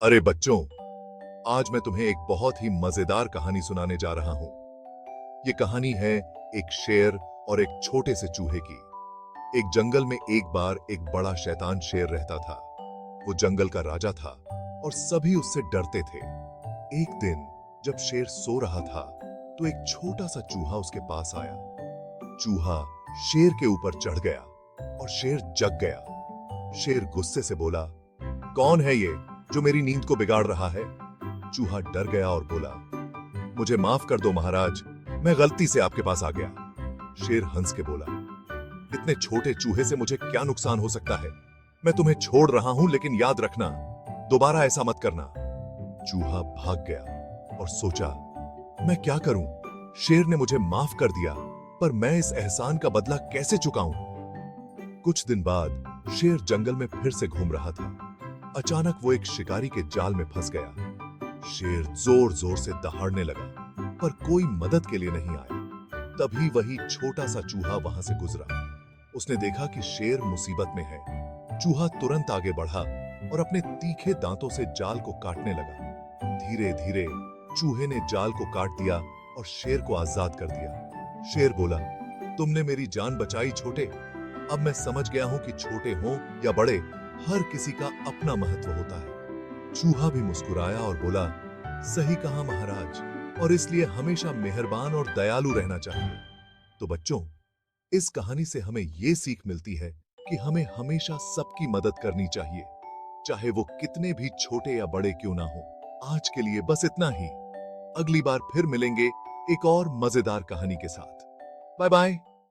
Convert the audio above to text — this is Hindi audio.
अरे बच्चों, आज मैं तुम्हें एक बहुत ही मजेदार कहानी सुनाने जा रहा हूं। ये कहानी है एक शेर और एक छोटे से चूहे की। एक जंगल में एक बार एक बड़ा शैतान शेर रहता था। वो जंगल का राजा था और सभी उससे डरते थे। एक दिन जब शेर सो रहा था तो एक छोटा सा चूहा उसके पास आया। चूहा शेर के ऊपर चढ़ गया और शेर जग गया। शेर गुस्से से बोला, कौन है ये जो मेरी नींद को बिगाड़ रहा है? चूहा डर गया और बोला, मुझे माफ कर दो महाराज, मैं गलती से आपके पास आ गया। शेर हंस के बोला, इतने छोटे चूहे से मुझे क्या नुकसान हो सकता है? मैं तुम्हें छोड़ रहा हूं, लेकिन याद रखना, दोबारा ऐसा मत करना। चूहा भाग गया और सोचा, मैं क्या करूं? शेर ने मुझे माफ कर दिया, पर मैं इस एहसान का बदला कैसे चुकाऊं? कुछ दिन बाद शेर जंगल में फिर से घूम रहा था। अचानक वो एक शिकारी के जाल में फंस गया। शेर जोर जोर से दहाड़ने लगा, पर कोई मदद के लिए नहीं आया। तभी वही छोटा सा चूहा वहां से गुजरा। उसने देखा कि शेर मुसीबत में है। चूहा तुरंत आगे बढ़ा और अपने तीखे दांतों से जाल को काटने लगा। धीरे धीरे चूहे ने जाल को काट दिया और शेर को आजाद कर दिया। शेर बोला, तुमने मेरी जान बचाई छोटे। अब मैं समझ गया हूं कि छोटे हों या बड़े, हर किसी का अपना महत्व होता है। चूहा भी मुस्कुराया और बोला, सही कहा महाराज, और इसलिए हमेशा मेहरबान और दयालु रहना चाहिए। तो बच्चों, इस कहानी से हमें ये सीख मिलती है कि हमें हमेशा सबकी मदद करनी चाहिए, चाहे वो कितने भी छोटे या बड़े क्यों ना हो। आज के लिए बस इतना ही। अगली बार फिर मिलेंगे एक और मजेदार कहानी के साथ। Bye bye.